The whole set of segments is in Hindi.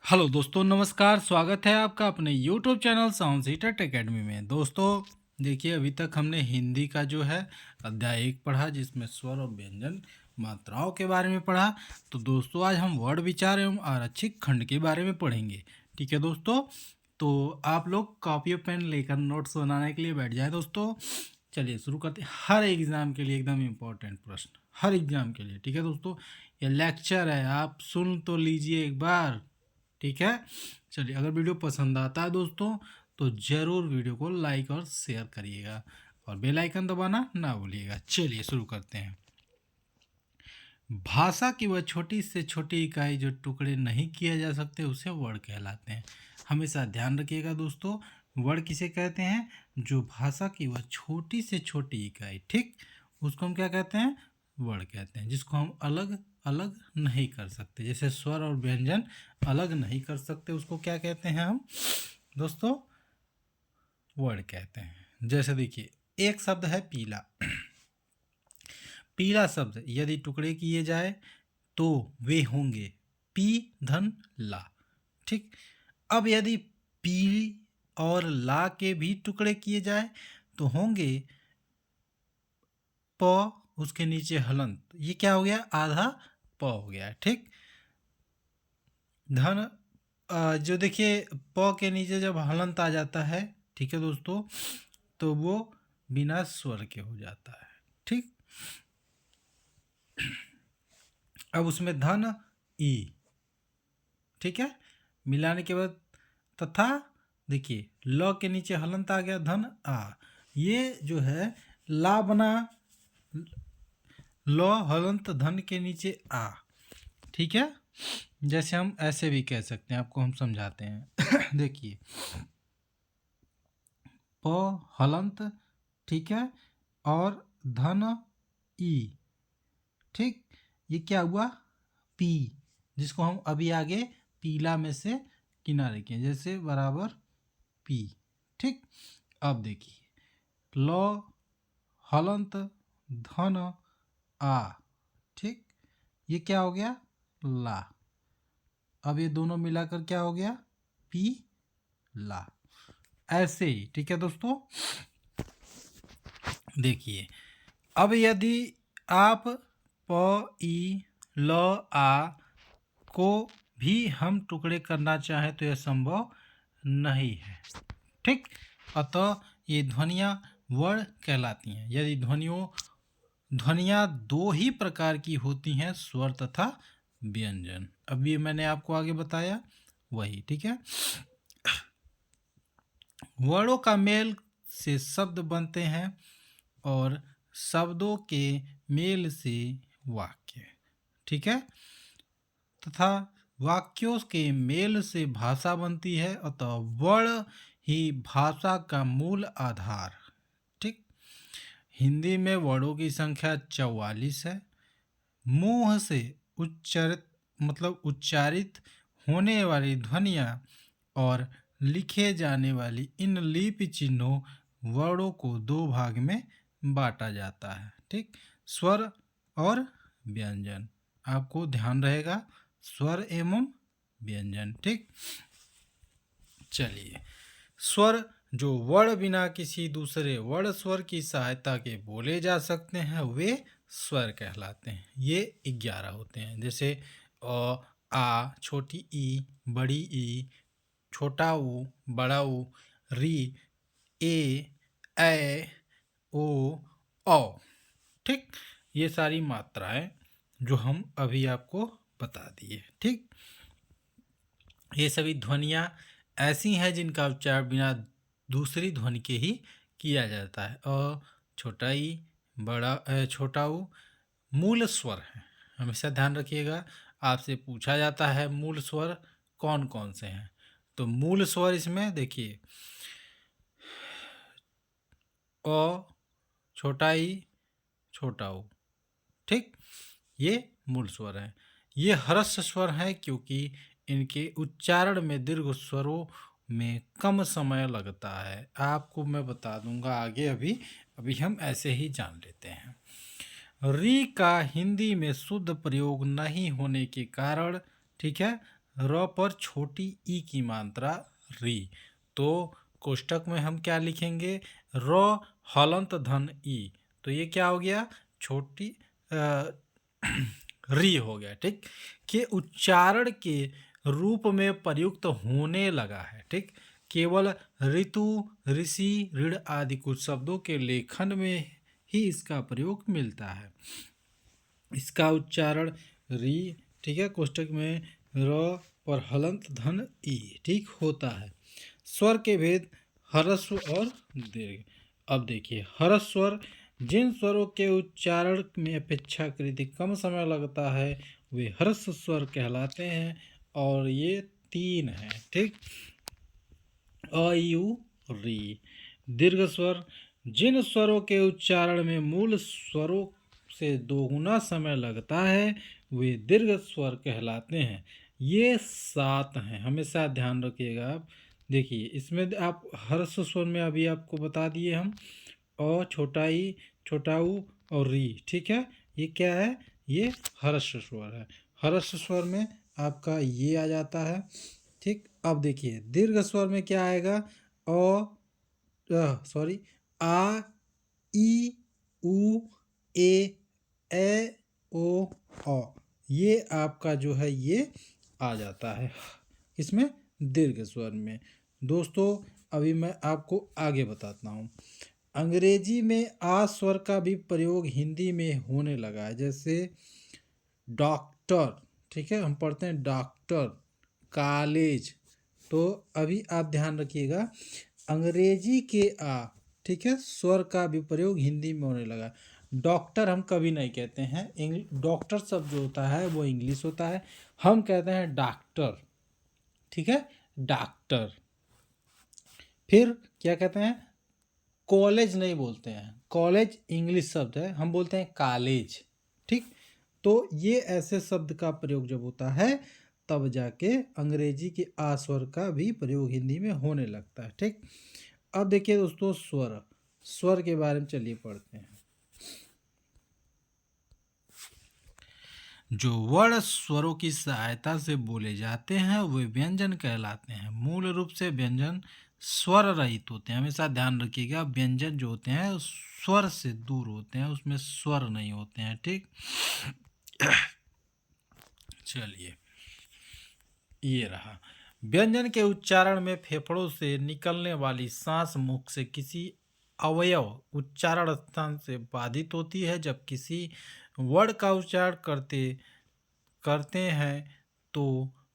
हेलो दोस्तों, नमस्कार। स्वागत है आपका अपने YouTube channel sound CTET academy में। दोस्तों देखिए, अभी तक हमने हिंदी का जो है अध्याय 1 पढ़ा, जिसमें स्वर और व्यंजन मात्राओं के बारे में पढ़ा। तो दोस्तों आज हम वर्ड विचार एवं आरक्षित खंड के बारे में पढ़ेंगे। ठीक है दोस्तों, तो आप लोग कॉपी और पेन लेकर नोट्स बनाने के लिए बैठ जाए। दोस्तों चलिए शुरू करते हैं। हर एग्ज़ाम के लिए एकदम इम्पोर्टेंट प्रश्न, हर एग्ज़ाम के लिए। ठीक है दोस्तों, ये लेक्चर है, आप सुन तो लीजिए एक बार। ठीक है, चलिए अगर वीडियो पसंद आता है दोस्तों तो ज़रूर वीडियो को लाइक और शेयर करिएगा और बेल आइकन दबाना ना भूलिएगा। चलिए शुरू करते हैं। भाषा की वह छोटी से छोटी इकाई जो टुकड़े नहीं किए जा सकते उसे वर्ड कहलाते हैं। हमेशा ध्यान रखिएगा दोस्तों, वर्ड किसे कहते हैं? जो भाषा की वह छोटी से छोटी इकाई, ठीक, उसको हम क्या कहते हैं? वर्ड कहते हैं, जिसको हम अलग अलग नहीं कर सकते। जैसे स्वर और व्यंजन अलग नहीं कर सकते, उसको क्या कहते हैं हम दोस्तों? वर्ड कहते हैं। जैसे देखिए, एक शब्द है पीला। पीला शब्द यदि टुकड़े किए जाए तो वे होंगे पी धन ला। ठीक, अब यदि पी और ला के भी टुकड़े किए जाए तो होंगे प, उसके नीचे हलंत। ये क्या हो गया? आधा प हो गया। ठीक, धन जो देखिए प के नीचे जब हलंत आ जाता है, ठीक है दोस्तों, तो वो बिना स्वर के हो जाता है। ठीक, अब उसमें धन ई, ठीक है, मिलाने के बाद तथा देखिए ल के नीचे हलंत आ गया, धन आ। ये जो है ला बना, ल हलंत धन के नीचे आ। ठीक है, जैसे हम ऐसे भी कह सकते हैं, आपको हम समझाते हैं। देखिए प हलंत, ठीक है, और धन ई। ठीक, ये क्या हुआ? पी, जिसको हम अभी आगे पीला में से किनारे किए, जैसे बराबर पी। ठीक, अब देखिए ल हलंत धन आ। ठीक, ये क्या हो गया? ला। अब ये दोनों मिलाकर क्या हो गया? पी ला। ऐसे ही, ठीक है दोस्तों। देखिए अब यदि आप प ई ल आ को भी हम टुकड़े करना चाहें तो यह संभव नहीं है। ठीक, अतः ये ध्वनियाँ वर्ण कहलाती हैं। यदि ध्वनियाँ दो ही प्रकार की होती हैं, स्वर तथा व्यंजन। अब ये मैंने आपको आगे बताया वही। ठीक है, वर्णों का मेल से शब्द बनते हैं और शब्दों के मेल से वाक्य। ठीक है, तथा वाक्यों के मेल से भाषा बनती है, अतः वर्ण ही भाषा का मूल आधार। ठीक, हिंदी में वर्णों की संख्या 44 है। मुंह से उच्चारित होने वाली ध्वनियाँ और लिखे जाने वाली इन लिपि चिन्हों वर्णों को दो भाग में बांटा जाता है। ठीक, स्वर और व्यंजन, आपको ध्यान रहेगा, स्वर एवं व्यंजन। ठीक, चलिए, स्वर जो वर्ण बिना किसी दूसरे वर्ण स्वर की सहायता के बोले जा सकते हैं वे स्वर कहलाते हैं। ये 11 होते हैं, जैसे अ, आ, छोटी ई, बड़ी ई, छोटा ऊ, बड़ा ऊ, री, ए, ओ, औ। ठीक, ये सारी मात्राएं जो हम अभी आपको बता दिए। ठीक, ये सभी ध्वनियाँ ऐसी हैं जिनका उच्चारण बिना दूसरी ध्वनि के ही किया जाता है। छोटा ई, बड़ा छोटा ऊ मूल स्वर है। हमेशा ध्यान रखिएगा, आपसे पूछा जाता है मूल स्वर कौन कौन से हैं। तो मूल स्वर इसमें देखिए अ, छोटा ई, छोटा ऊ। ठीक, ये मूल स्वर हैं। ये ह्रस्व स्वर हैं क्योंकि इनके उच्चारण में दीर्घ स्वरों में कम समय लगता है। आपको मैं बता दूंगा आगे, अभी हम ऐसे ही जान लेते हैं। री का हिंदी में शुद्ध प्रयोग नहीं होने के कारण, ठीक है, र पर छोटी ई की मात्रा री। तो कोष्टक में हम क्या लिखेंगे, र हलंत धन ई, तो ये क्या हो गया, छोटी री हो गया, ठीक, के उच्चारण के रूप में प्रयुक्त होने लगा है, ठीक। केवल ऋतु, ऋषि, ऋण आदि कुछ शब्दों के लेखन में ही इसका प्रयोग मिलता है। इसका उच्चारण री, ठीक है, कोष्टक में र पर हलंत धन ई, ठीक होता है। स्वर के भेद ह्रस्व और दीर्घ। अब देखिए ह्रस्व स्वर, जिन स्वरों के उच्चारण में अपेक्षाकृत कम समय लगता है वे ह्रस्व स्वर कहलाते हैं, और ये 3 हैं, ठीक। अ यू री। दीर्घ स्वर, जिन स्वरों के उच्चारण में मूल स्वरों से दोगुना समय लगता है वे दीर्घ स्वर कहलाते हैं। ये 7 हैं, हमेशा ध्यान रखिएगा आप। देखिए इसमें आप ह्रस्व स्वर में अभी आपको बता दिए हम, अ, छोटा ई, छोटा ऊ और री, ठीक है। ये क्या है, ये ह्रस्व स्वर है। ह्रस्व स्वर में आपका ये आ जाता है, ठीक। अब देखिए दीर्घ स्वर में क्या आएगा, सॉरी, आ, ई, उ, ए ओ, औ, ये आपका जो है ये आ जाता है इसमें दीर्घ स्वर में। दोस्तों अभी मैं आपको आगे बताता हूँ। अंग्रेजी में आ स्वर का भी प्रयोग हिंदी में होने लगा है, जैसे डॉक्टर, ठीक है, हम पढ़ते हैं डॉक्टर, कॉलेज। तो अभी आप ध्यान रखिएगा, अंग्रेजी के आ, ठीक है, स्वर का भी प्रयोग हिंदी में होने लगा। डॉक्टर हम कभी नहीं कहते हैं, डॉक्टर शब्द जो होता है वो इंग्लिश होता है, हम कहते हैं डॉक्टर, ठीक है, डॉक्टर। फिर क्या कहते हैं, कॉलेज नहीं बोलते हैं, कॉलेज इंग्लिश शब्द है, हम बोलते हैं कॉलेज, ठीक। तो ये ऐसे शब्द का प्रयोग जब होता है तब जाके अंग्रेजी के आ स्वर का भी प्रयोग हिंदी में होने लगता है, ठीक। अब देखिए दोस्तों स्वर, स्वर के बारे में चलिए पढ़ते हैं। जो वर्ण स्वरों की सहायता से बोले जाते हैं वे व्यंजन कहलाते हैं। मूल रूप से व्यंजन स्वर रहित होते हैं, हमेशा ध्यान रखिएगा। व्यंजन जो होते हैं स्वर से दूर होते हैं, उसमें स्वर नहीं होते हैं, ठीक। चलिए ये रहा, व्यंजन के उच्चारण में फेफड़ों से निकलने वाली सांस मुख से किसी अवयव उच्चारण स्थान से बाधित होती है। जब किसी वर्ण का उच्चारण करते हैं तो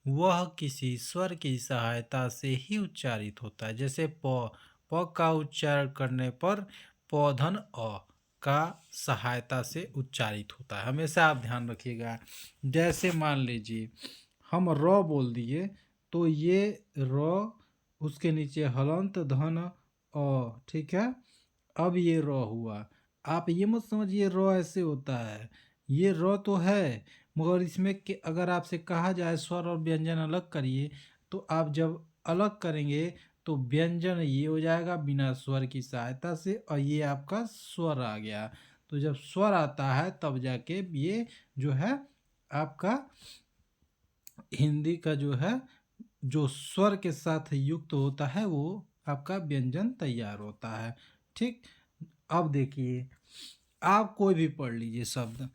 वह किसी स्वर की सहायता से ही उच्चारित होता है। जैसे प का उच्चारण करने पर पौधन अ का सहायता से उच्चारित होता है, हमेशा आप ध्यान रखिएगा। जैसे मान लीजिए हम र बोल दिए तो ये र, उसके नीचे हलंत धन अ, ठीक है। अब ये र हुआ, आप ये मत समझिए र ऐसे होता है, ये र तो है, मगर इसमें अगर आपसे कहा जाए स्वर और व्यंजन अलग करिए तो आप जब अलग करेंगे तो व्यंजन ये हो जाएगा बिना स्वर की सहायता से, और ये आपका स्वर आ गया। तो जब स्वर आता है तब जाके ये जो है आपका हिंदी का जो है जो स्वर के साथ युक्त होता है वो आपका व्यंजन तैयार होता है, ठीक। अब देखिए आप कोई भी पढ़ लीजिए शब्द।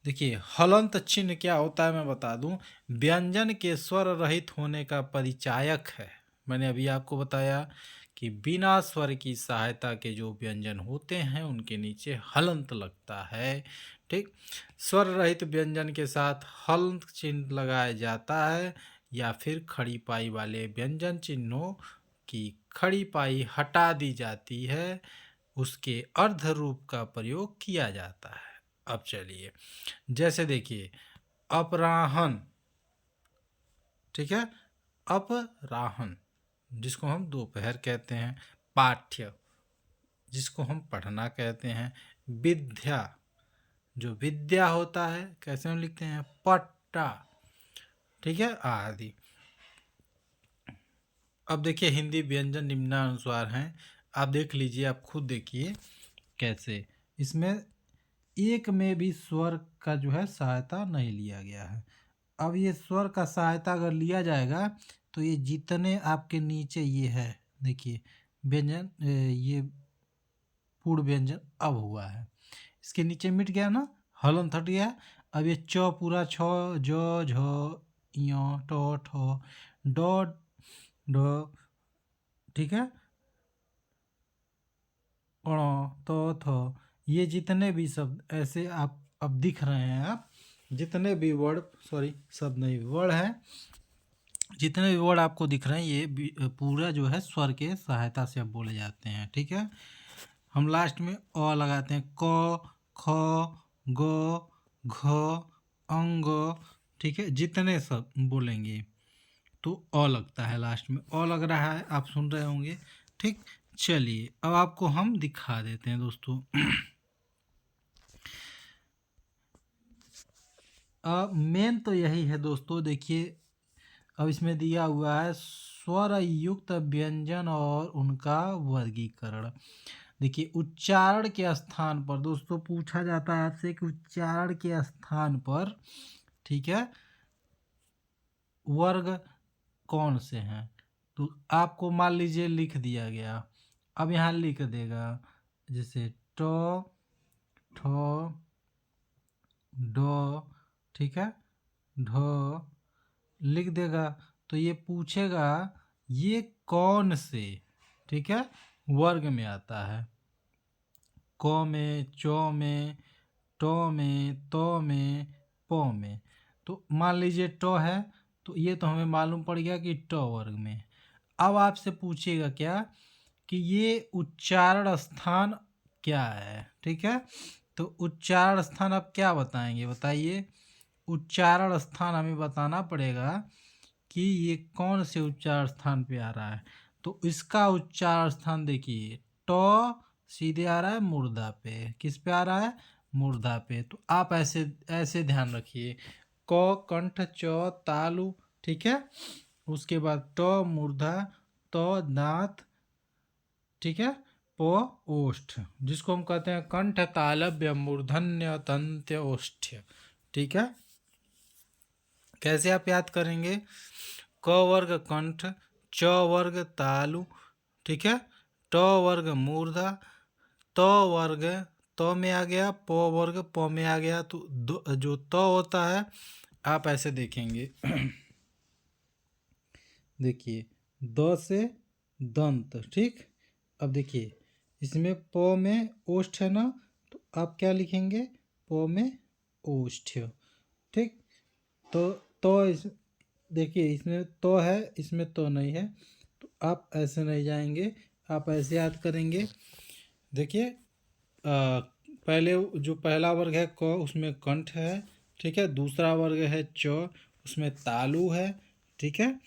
देखिए हलंत चिन्ह क्या होता है मैं बता दूं, व्यंजन के स्वर रहित होने का परिचायक है। मैंने अभी आपको बताया कि बिना स्वर की सहायता के जो व्यंजन होते हैं उनके नीचे हलंत लगता है, ठीक। स्वर रहित व्यंजन के साथ हलंत चिन्ह लगाया जाता है, या फिर खड़ी पाई वाले व्यंजन चिन्हों की खड़ी पाई हटा दी जाती है, उसके अर्ध रूप का प्रयोग किया जाता है। अब चलिए जैसे देखिए अपराहन, ठीक है, अपराहन जिसको हम दोपहर कहते हैं, पाठ्य जिसको हम पढ़ना कहते हैं, विद्या जो विद्या होता है कैसे हम लिखते हैं, पट्टा, ठीक है, आदि। अब देखिए हिंदी व्यंजन निम्नानुसार हैं, आप देख लीजिए, आप खुद देखिए कैसे। इसमें एक में भी स्वर का जो है सहायता नहीं लिया गया है। अब ये स्वर का सहायता अगर लिया जाएगा तो ये जितने आपके नीचे ये है, देखिए व्यंजन, ये पूर्ण व्यंजन अब हुआ है, इसके नीचे मिट गया ना, हलन हट गया। अब ये च पूरा छ, ज, झ, य, ट, ठ, ड, ढ, ठीक है, ण, त, थ, ये जितने भी शब्द ऐसे आप अब दिख रहे हैं, आप जितने भी वर्ड, सॉरी शब्द नहीं वर्ड है, जितने भी वर्ड आपको दिख रहे हैं ये पूरा जो है स्वर के सहायता से अब बोले जाते हैं। ठीक है, हम लास्ट में अ लगाते हैं, क, ख, ग, घ, अंग, ठीक है, जितने सब बोलेंगे तो अ लगता है, लास्ट में अ लग रहा है, आप सुन रहे होंगे। ठीक, चलिए अब आपको हम दिखा देते हैं दोस्तों। मेन तो यही है दोस्तों, देखिए अब इसमें दिया हुआ है स्वर युक्त व्यंजन और उनका वर्गीकरण। देखिए उच्चारण के स्थान पर दोस्तों पूछा जाता है आपसे कि उच्चारण के स्थान पर, ठीक है, वर्ग कौन से हैं। तो आपको मान लीजिए लिख दिया गया, अब यहाँ लिख देगा जैसे ट, ठ, ड, ठीक है, ढ लिख देगा, तो ये पूछेगा ये कौन से, ठीक है, वर्ग में आता है, क में, च में, ट में, त में, प में। तो मान लीजिए ट है, तो ये तो हमें मालूम पड़ गया कि ट वर्ग में। अब आपसे पूछेगा क्या कि ये उच्चारण स्थान क्या है, ठीक है, तो उच्चारण स्थान आप क्या बताएंगे, बताइए। उच्चारण स्थान हमें बताना पड़ेगा कि ये कौन से उच्चारण स्थान पे आ रहा है। तो इसका उच्चारण स्थान देखिए, ट सीधे आ रहा है मूर्धा पे, किस पे आ रहा है, मूर्धा पे। तो आप ऐसे ऐसे ध्यान रखिए, क कंठ, च तालु, ठीक है, उसके बाद ट मूर्धा, त दांत, ठीक है, प ओष्ठ, जिसको हम कहते हैं कंठ तालव्य मूर्धन्य तंत्य ओष्ठ्य। ठीक है, कैसे आप याद करेंगे, क वर्ग कंठ, च वर्ग तालु, ठीक है, ट वर्ग मूर्धा, त वर्ग त में आ गया, प वर्ग प में आ गया। तो जो त होता है आप ऐसे देखेंगे देखिए द से दंत, ठीक। अब देखिए इसमें प में ओष्ठ है ना, तो आप क्या लिखेंगे, प में ओष्ठ्य, ठीक। तो इस देखिए इसमें तो है, इसमें तो नहीं है, तो आप ऐसे नहीं जाएंगे, आप ऐसे याद करेंगे। देखिए पहले जो पहला वर्ग है क, उसमें कंठ है, ठीक है, दूसरा वर्ग है च, उसमें तालु है, ठीक है,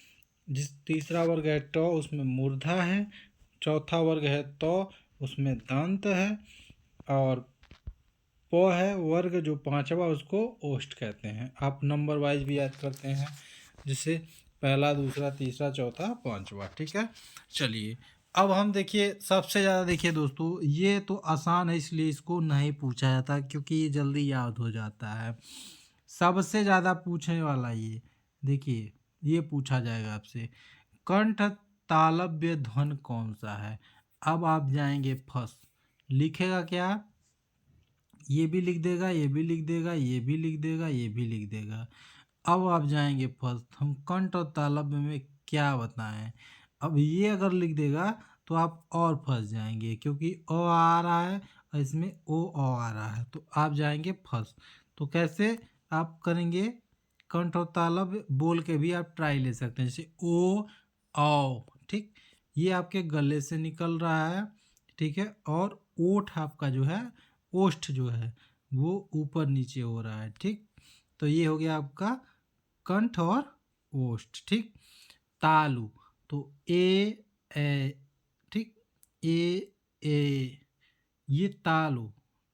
जिस तीसरा वर्ग है ट, उसमें मूर्धा है, चौथा वर्ग है त, उसमें दंत है, और प है वर्ग जो पांचवा, उसको ओष्ठ कहते हैं। आप नंबर वाइज भी याद करते हैं, जिससे पहला, दूसरा, तीसरा, चौथा, पांचवा, ठीक है। चलिए अब हम देखिए सबसे ज़्यादा, देखिए दोस्तों ये तो आसान है इसलिए इसको नहीं पूछा जाता क्योंकि ये जल्दी याद हो जाता है। सबसे ज़्यादा पूछने वाला ये देखिए, ये पूछा जाएगा आपसे, कंठ तालव्य ध्वन कौन सा है। अब आप जाएंगे फर्स्ट, लिखेगा क्या, ये भी लिख देगा, ये भी लिख देगा, ये भी लिख देगा, ये भी लिख देगा। अब आप जाएंगे फर्स्ट, हम कंठ और तालव्य में क्या बताएं। अब ये अगर लिख देगा तो आप और फंस जाएंगे क्योंकि अ आ रहा है और इसमें ओ आ रहा है, तो आप जाएंगे फंस। तो कैसे आप करेंगे, कंठ और तालव्य बोल के भी आप ट्राई ले सकते हैं, जैसे ओ आओ, ठीक, ये आपके गले से निकल रहा है, ठीक है, और ओठ आपका जो है, ओष्ठ जो है वो ऊपर नीचे हो रहा है, ठीक। तो ये हो गया आपका कंठ और ओष्ठ, ठीक। तालु, तो ए, ठीक, ए, ये तालु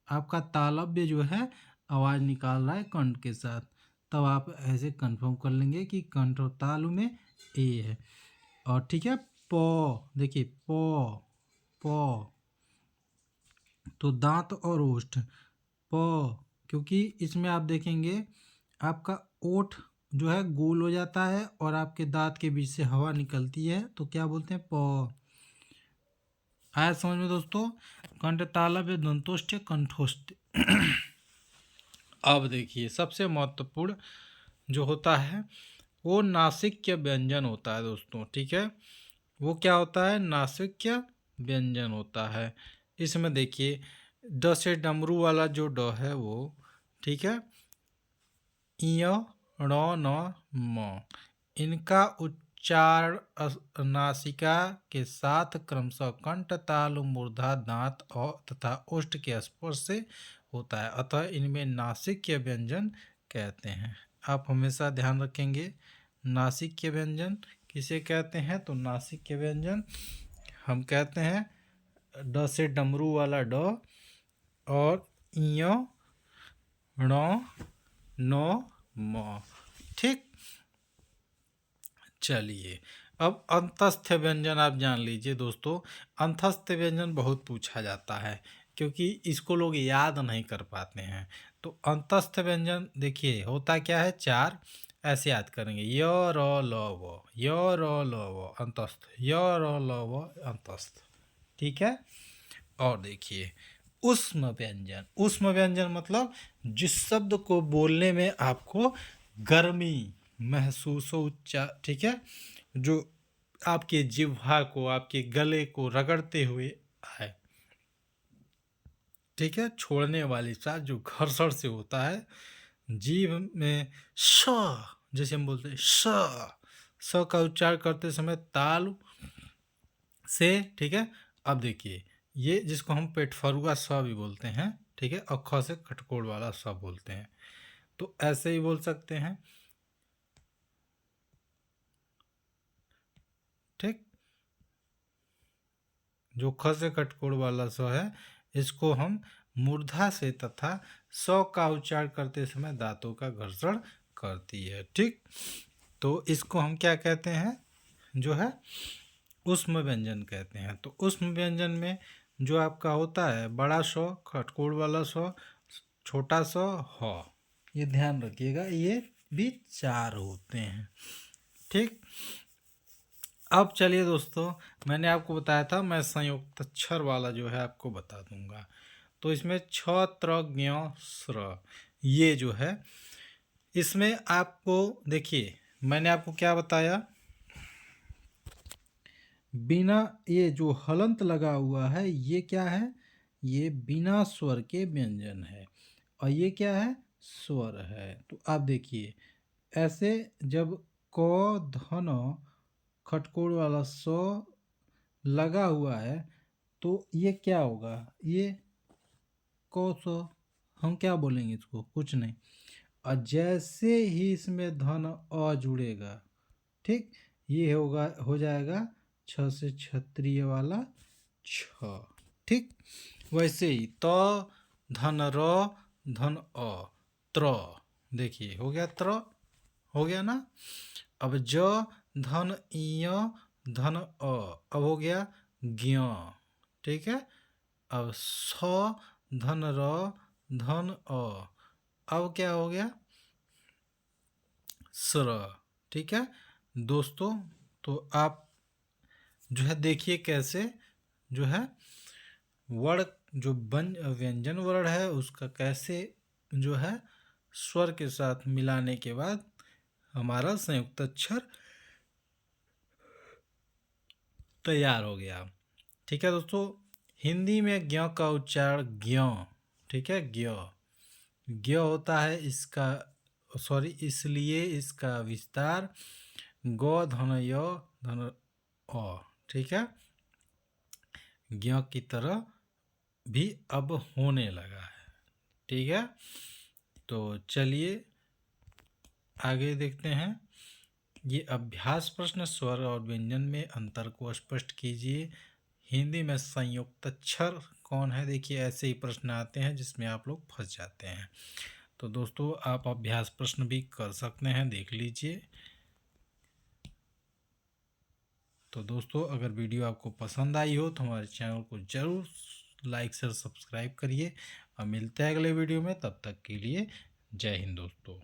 आपका तालव्य जो है आवाज निकाल रहा है कंठ के साथ, तब आप ऐसे कंफर्म कर लेंगे कि कंठ और तालु में ए है। और ठीक है, प देखिए प तो दांत और ओष्ठ, प, क्योंकि इसमें आप देखेंगे आपका ओठ जो है गोल हो जाता है और आपके दांत के बीच से हवा निकलती है तो क्या बोलते हैं? प। आया समझ में दोस्तों? कंठतालव्य दंतोष्ठ कंठोष्ठ। अब देखिए सबसे महत्वपूर्ण जो होता है वो नासिक्य व्यंजन होता है दोस्तों, ठीक है। वो क्या होता है? नासिक्य व्यंजन होता है। इसमें देखिए ड से डमरू वाला जो ड है वो, ठीक है, य ण न म, इनका उच्चारण नासिका के साथ क्रमशः कंठ तालु मूर्धा दांत और तथा ओष्ठ के स्पर्श से होता है, अतः इनमें नासिक्य व्यंजन कहते हैं। आप हमेशा ध्यान रखेंगे नासिक्य व्यंजन किसे कहते हैं? तो नासिक्य व्यंजन हम कहते हैं ड से डमरू वाला ड और य ण न म, ठीक। चलिए अब अंतस्थ व्यंजन आप जान लीजिए दोस्तों। अंतस्थ व्यंजन बहुत पूछा जाता है क्योंकि इसको लोग याद नहीं कर पाते हैं। तो अंतस्थ व्यंजन देखिए होता क्या है? चार ऐसे याद करेंगे, य र ल व, य र ल व अंतस्थ, य र ल व अंतस्थ, ठीक है। और देखिए उष्म व्यंजन, उष्म व्यंजन मतलब जिस शब्द को बोलने में आपको गर्मी महसूस हो, ठीक है, जो आपके जिह्वा को, आपके गले को रगड़ते हुए आए, ठीक है, छोड़ने वाली सांस जो घर्षण से होता है जीभ में, श जैसे हम बोलते हैं स का उच्चारण करते समय ताल से, ठीक है। अब देखिए ये जिसको हम पेटफरुआ स भी बोलते हैं, ठीक है, और ख से खटकोड़ वाला स बोलते हैं, तो ऐसे ही बोल सकते हैं, ठीक। जो ख से खटकोड़ वाला स है इसको हम मूर्धा से तथा स का उच्चारण करते समय दांतों का घर्षण करती है, ठीक। तो इसको हम क्या कहते हैं? जो है उष्म व्यंजन कहते हैं। तो उष्म व्यंजन में जो आपका होता है बड़ा स, खटकोड़ वाला स, छोटा स, ह, ये ध्यान रखिएगा, ये भी चार होते हैं, ठीक। अब चलिए दोस्तों, मैंने आपको बताया था मैं संयुक्त अक्षर वाला जो है आपको बता दूंगा। तो इसमें छ त्र ज्ञ स्र ये जो है, इसमें आपको देखिए मैंने आपको क्या बताया, बिना ये जो हलंत लगा हुआ है ये क्या है? ये बिना स्वर के व्यंजन है और ये क्या है? स्वर है। तो आप देखिए ऐसे जब क धन खटकोड़ वाला स लगा हुआ है तो ये क्या होगा? ये क स, हम क्या बोलेंगे इसको? कुछ नहीं। और जैसे ही इसमें धन अ जुड़ेगा, ठीक, ये होगा, हो जाएगा छ से क्षत्रिय वाला छ, ठीक। वैसे ही त धन र धन अ त्र, देखिए हो गया त्र, हो गया ना। अब ज धन इ धन अ, अब हो गया ज्ञ, ठीक है। अब स धन र धन अ, अब क्या हो गया? स्र, ठीक है दोस्तों। तो आप जो है देखिए कैसे जो है वर्ण जो व्यंजन वर्ण है उसका कैसे जो है स्वर के साथ मिलाने के बाद हमारा संयुक्त अक्षर तैयार हो गया, ठीक है दोस्तों। हिंदी में ज्ञ का उच्चारण ज्ञ, ठीक है, ज्ञ ज्ञ होता है, इसका सॉरी इसलिए इसका विस्तार ग धन य धन अ, ठीक है, ज्ञ की तरह भी अब होने लगा है, ठीक है। तो चलिए आगे देखते हैं। ये अभ्यास प्रश्न, स्वर और व्यंजन में अंतर को स्पष्ट कीजिए। हिंदी में संयुक्त अक्षर कौन है? देखिए ऐसे ही प्रश्न आते हैं जिसमें आप लोग फंस जाते हैं। तो दोस्तों आप अभ्यास प्रश्न भी कर सकते हैं, देख लीजिए। तो दोस्तों अगर वीडियो आपको पसंद आई हो तो हमारे चैनल को ज़रूर लाइक शेयर सब्सक्राइब करिए और मिलते हैं अगले वीडियो में। तब तक के लिए जय हिंद दोस्तों।